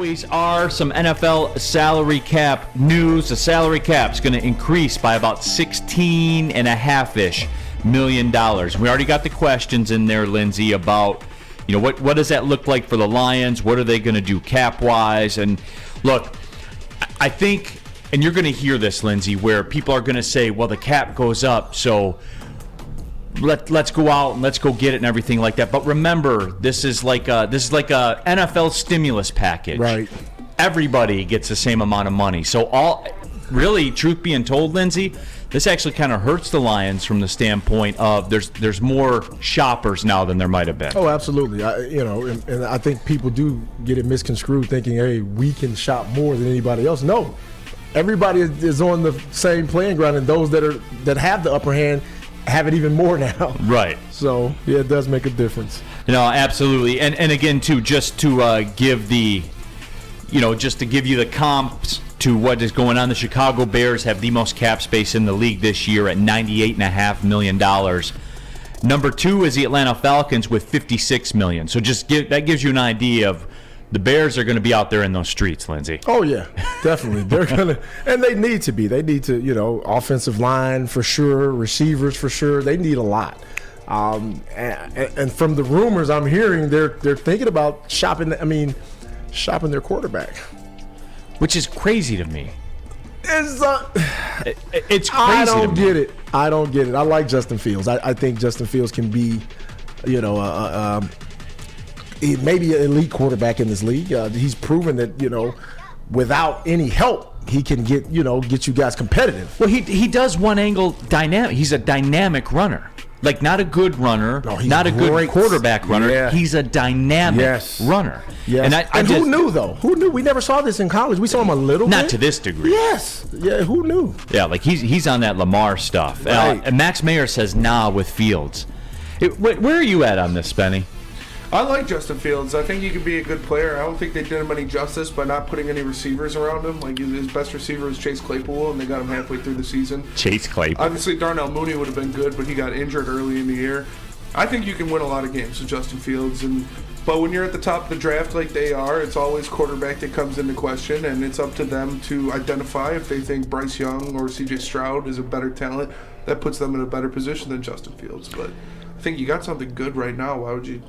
always are, some NFL salary cap news. The salary cap is going to increase by about $16.5-ish million. We already got the questions in there, Lindsay, about what does that look like for the Lions? What are they going to do cap-wise? And look, I think, and you're going to hear this, Lindsay, where people are going to say, well, the cap goes up, so let's go out and let's go get it and everything like that. But remember, this is like a NFL stimulus package. Right. Everybody gets the same amount of money. So really, truth being told, Lindsay, this actually kind of hurts the Lions from the standpoint of there's more shoppers now than there might have been. Oh, absolutely. And I think people do get it misconstrued thinking, hey, we can shop more than anybody else. No, everybody is on the same playing ground, and those that have the upper hand have it even more now. Right. So, yeah, it does make a difference. No, absolutely. And again, too, just to give you the comps to what is going on, the Chicago Bears have the most cap space in the league this year at $98.5 million. Number 2 is the Atlanta Falcons with $56 million. So that gives you an idea of the Bears are going to be out there in those streets, Lindsay. Oh, yeah, definitely. They're going to – and they need to be. They need to, offensive line for sure, receivers for sure. They need a lot. And from the rumors I'm hearing, they're thinking about shopping their quarterback. Which is crazy to me. It's crazy. I don't get it. I like Justin Fields. I think Justin Fields can be, maybe an elite quarterback in this league. He's proven that, without any help, he can get you guys competitive. Well, he does one angle dynamic. He's a dynamic runner. Like, not a good runner, not a good quarterback runner. Yeah. He's a dynamic runner. Yes. And who knew, though? Who knew? We never saw this in college. We saw him a little bit. Not to this degree. Yes. Yeah, who knew? Yeah, like he's on that Lamar stuff. Right. And Max Mayer says nah with Fields. Where are you at on this, Spenny? I like Justin Fields. I think he could be a good player. I don't think they did him any justice by not putting any receivers around him. Like, his best receiver was Chase Claypool, and they got him halfway through the season. Chase Claypool. Obviously, Darnell Mooney would have been good, but he got injured early in the year. I think you can win a lot of games with Justin Fields. But when you're at the top of the draft like they are, it's always quarterback that comes into question, and it's up to them to identify if they think Bryce Young or C.J. Stroud is a better talent. That puts them in a better position than Justin Fields. But I think you got something good right now. Why would you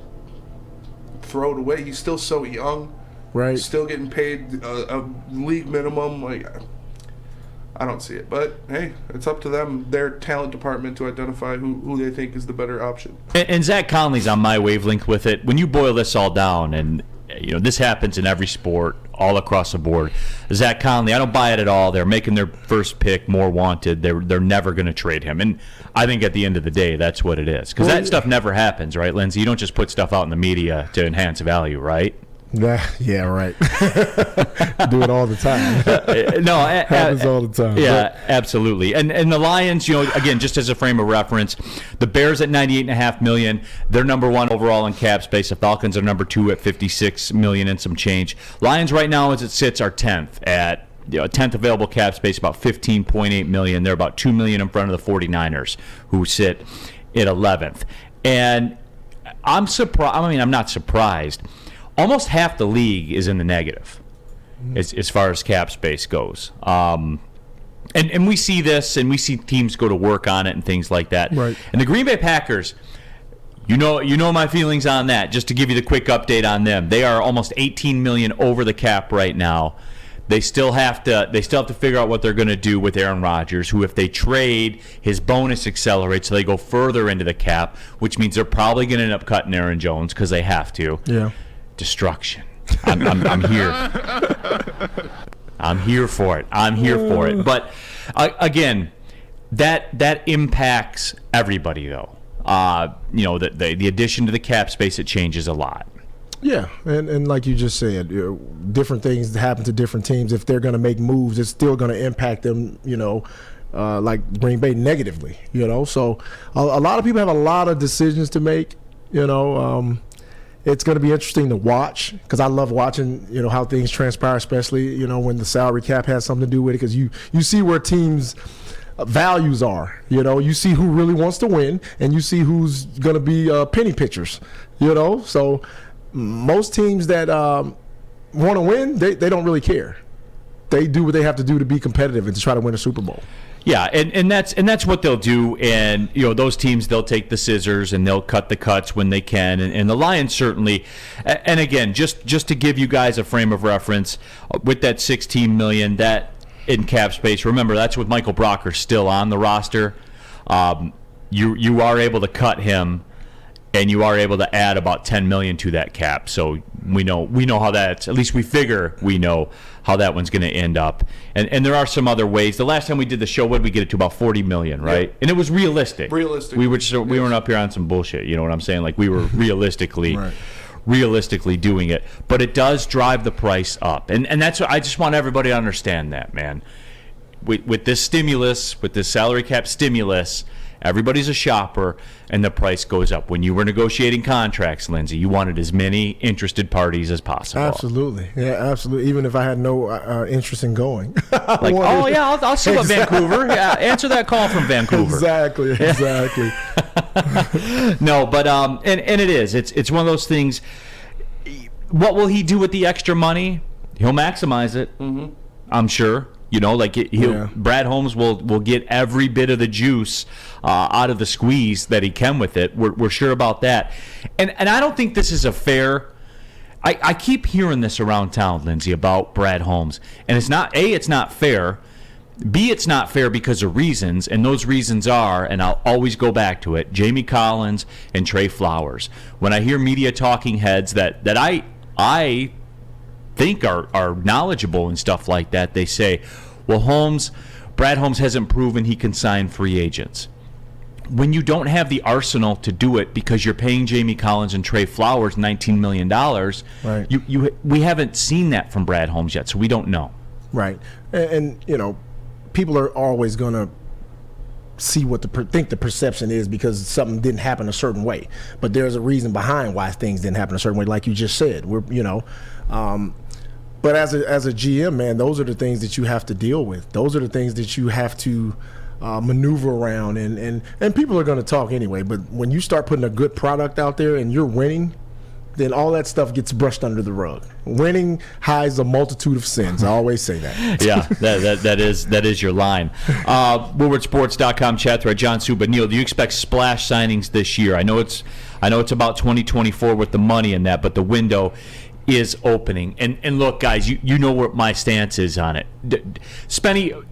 throw it away? He's still so young, right? Still getting paid a league minimum. Like, I don't see it, but hey, it's up to them, their talent department, to identify who they think is the better option. And Zach Conley's on my wavelength with it. When you boil this all down, and this happens in every sport, all across the board. Zach Conley, I don't buy it at all. They're making their first pick more wanted. They're never going to trade him, and I think at the end of the day, that's what it is. Because that stuff never happens, right, Lindsay? You don't just put stuff out in the media to enhance value, right? Yeah, right. Do it all the time. Happens all the time. Yeah, absolutely. And the Lions, again, just as a frame of reference, the Bears at $98.5 million. They're number 1 overall in cap space. The Falcons are number 2 at $56 million and some change. Lions right now, as it sits, are 10th at 10th available cap space, about $15.8 million. They're about $2 million in front of the 49ers, who sit at 11th. And I'm surprised. I mean, I'm not surprised. Almost half the league is in the negative as far as cap space goes. And we see this, and we see teams go to work on it and things like that. Right. And the Green Bay Packers, you know my feelings on that. Just to give you the quick update on them, they are almost $18 million over the cap right now. They still have to figure out what they're going to do with Aaron Rodgers, who, if they trade, his bonus accelerates, so they go further into the cap, which means they're probably going to end up cutting Aaron Jones because they have to. Yeah. Destruction. I'm here. I'm here for it. But again, that impacts everybody, though. The addition to the cap space, it changes a lot. Yeah, and like you just said, different things happen to different teams. If they're going to make moves, it's still going to impact them, like Green Bay negatively, So a lot of people have a lot of decisions to make, It's going to be interesting to watch, because I love watching, how things transpire, especially, when the salary cap has something to do with it, because you see where teams' values are. You see who really wants to win, and you see who's going to be penny pitchers. So most teams that want to win, they don't really care. They do what they have to do to be competitive and to try to win a Super Bowl. Yeah, and that's what they'll do. And those teams, they'll take the scissors and they'll cut the cuts when they can. And the Lions certainly. And again, just to give you guys a frame of reference, with that $16 million that in cap space. Remember, that's with Michael Brocker still on the roster. You are able to cut him, and you are able to add about $10 million to that cap. So we know how that's. At least we figure we know how that one's going to end up. And there are some other ways. The last time we did the show, what did we get it to? About $40 million, right? Yeah. And it was realistic. We weren't up here on some bullshit. You know what I'm saying? Like, we were realistically. Right. Realistically doing it, but it does drive the price up, and that's what I just want everybody to understand, that, man. With this stimulus, with this salary cap stimulus, everybody's a shopper, and the price goes up. When you were negotiating contracts, Lindsay, you wanted as many interested parties as possible. Absolutely, yeah, absolutely. Even if I had no interest in going, like, oh yeah, I'll see what Vancouver. Yeah, answer that call from Vancouver. Exactly. No, but and it is. It's one of those things. What will he do with the extra money? He'll maximize it. Mm-hmm. I'm sure. Brad Holmes will get every bit of the juice out of the squeeze that he can with it. We're sure about that. And I don't think this is a fair. I keep hearing this around town, Lindsay, about Brad Holmes, and it's not fair. B, it's not fair because of reasons, and those reasons are, and I'll always go back to it, Jamie Collins and Trey Flowers. When I hear media talking heads that I think are knowledgeable and stuff like that, they say, well, Brad Holmes hasn't proven he can sign free agents. When you don't have the arsenal to do it because you're paying Jamie Collins and Trey Flowers $19 million, right. We haven't seen that from Brad Holmes yet, so we don't know. Right. And people are always going to see what think the perception is because something didn't happen a certain way. But there's a reason behind why things didn't happen a certain way, like you just said. But as a GM, man, those are the things that you have to deal with. Those are the things that you have to maneuver around. And people are going to talk anyway. But when you start putting a good product out there and you're winning, then all that stuff gets brushed under the rug. Winning hides a multitude of sins. I always say that. Yeah, that is your line. WoodwardSports.com chat thread. John Suba, Neil, do you expect splash signings this year? I know it's about 2024 with the money in that, but the window is opening. And look, guys, you know what my stance is on it. Spenny,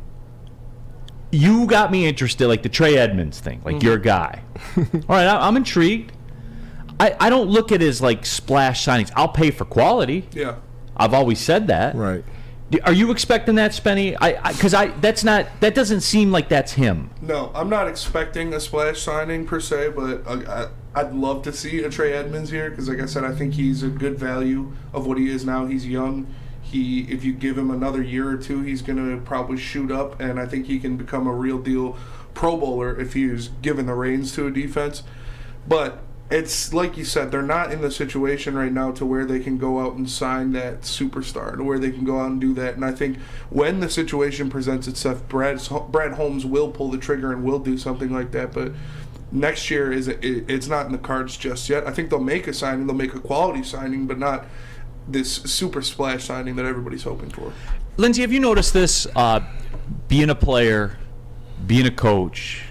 you got me interested, like the Trey Edmonds thing, like your guy. All right, I'm intrigued. I don't look at it as like splash signings. I'll pay for quality. Yeah. I've always said that. Right. Are you expecting that, Spenny? Because that doesn't seem like that's him. No, I'm not expecting a splash signing per se, but I'd love to see a Trey Edmonds here because, like I said, I think he's a good value of what he is now. He's young. If you give him another year or two, he's going to probably shoot up, and I think he can become a real deal Pro Bowler if he was given the reins to a defense. But it's like you said, they're not in the situation right now to where they can go out and sign that superstar, to where they can go out and do that. And I think when the situation presents itself, Brad Holmes will pull the trigger and will do something like that. But next year it's not in the cards just yet. I think they'll make a signing, they'll make a quality signing, but not this super splash signing that everybody's hoping for. Lindsay, have you noticed this? Being a player, being a coach,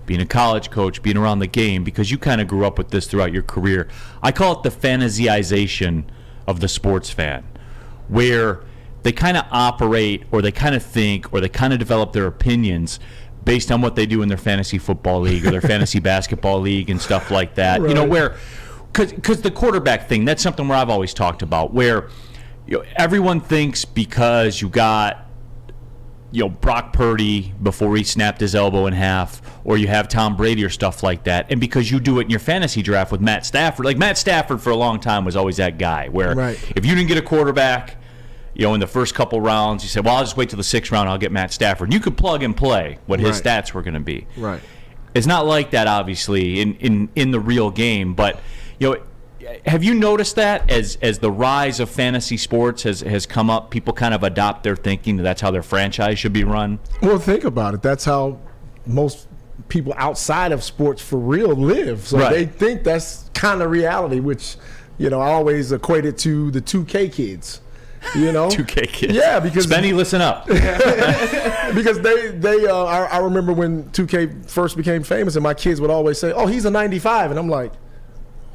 being a college coach, being around the game, because you kind of grew up with this throughout your career. I call it the fantasyization of the sports fan, where they kind of operate or they kind of think or they kind of develop their opinions based on what they do in their fantasy football league or their fantasy basketball league and stuff like that. Right. Where, because the quarterback thing, that's something where I've always talked about, where everyone thinks because you got Brock Purdy before he snapped his elbow in half, or you have Tom Brady or stuff like that, and because you do it in your fantasy draft with Matt Stafford, like Matt Stafford for a long time was always that guy where if you didn't get a quarterback, in the first couple rounds, you said, well, I'll just wait till the 6th round, I'll get Matt Stafford. And you could plug and play what his stats were going to be. Right. It's not like that, obviously, in the real game, but have you noticed that as the rise of fantasy sports has come up, people kind of adopt their thinking that that's how their franchise should be run? Well, think about it. That's how most people outside of sports for real live. So they think that's kind of reality, which, I always equate it to the 2K kids. You know, 2K kids. Yeah, because Spenny, listen up. because I remember when 2K first became famous, and my kids would always say, "Oh, he's a 95," and I'm like,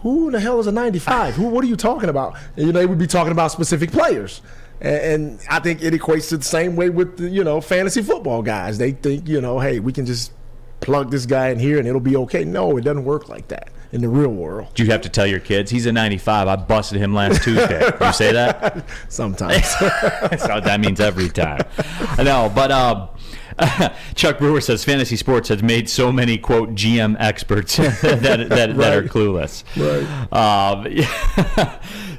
"Who in the hell is a 95? What are you talking about?" And, you know, they would be talking about specific players. And I think it equates to the same way with the, you know, fantasy football guys. They think, you know, hey, we can just plug this guy in here and it'll be okay. No, it doesn't work like that in the real world. Do you have to tell your kids he's a 95? I busted him last Tuesday. You say that? Sometimes. So that means every time. I know, but Chuck Brewer says fantasy sports has made so many, quote, GM experts that are clueless. Right.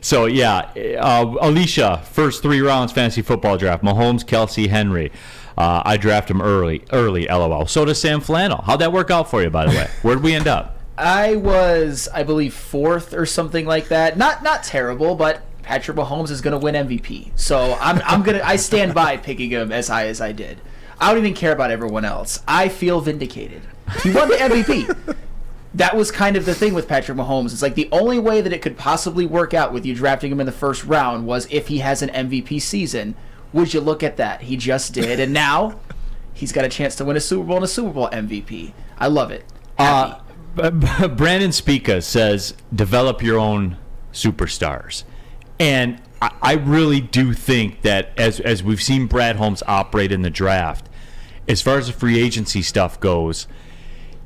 So, yeah, Alicia, first 3 rounds fantasy football draft. Mahomes, Kelsey, Henry. I draft him early, LOL. So does Sam Flannel. How'd that work out for you, by the way? Where'd we end up? I was, I believe, 4th or something like that. Not terrible, but Patrick Mahomes is going to win MVP. So I stand by picking him as high as I did. I don't even care about everyone else. I feel vindicated. He won the MVP. That was kind of the thing with Patrick Mahomes. It's like the only way that it could possibly work out with you drafting him in the first round was if he has an MVP season. Would you look at that? He just did, and now he's got a chance to win a Super Bowl and a Super Bowl MVP. I love it. Brandon Spica says, develop your own superstars. And I really do think that as we've seen Brad Holmes operate in the draft, as far as the free agency stuff goes,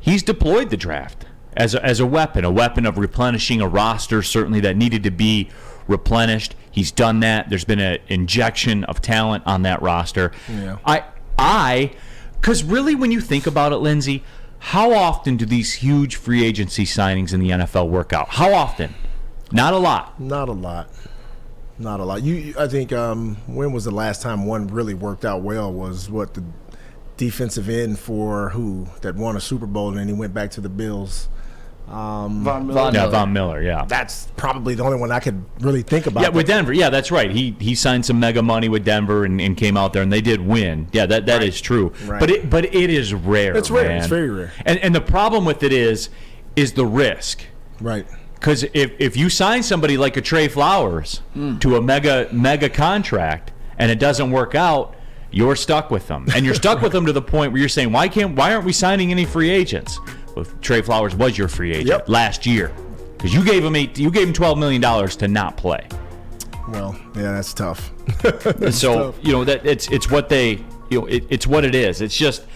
he's deployed the draft as a weapon of replenishing a roster, certainly that needed to be replenished. He's done that. There's been an injection of talent on that roster. Yeah. Because really when you think about it, Lindsay, how often do these huge free agency signings in the NFL work out? How often? Not a lot. Not a lot. I think when was the last time one really worked out well was the defensive end for who that won a Super Bowl and then he went back to the Bills. Von Miller. Von Miller, yeah. That's probably the only one I could really think about. Yeah, with Denver. Yeah, that's right. He signed some mega money with Denver and came out there and they did win. Yeah, that right. is true. Right. But it is rare. It's rare. Man. It's very rare. And the problem with it is the risk. Right. Because if you sign somebody like a Trey Flowers to a mega contract and it doesn't work out, you're stuck with them. And you're stuck with them to the point where you're saying, why aren't we signing any free agents? Well, Trey Flowers was your free agent last year because you gave him $12 million to not play. Well, yeah, that's tough. Tough. You know that it's what they it's what it is. It's just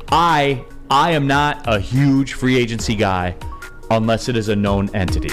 I am not a huge free agency guy unless it is a known entity.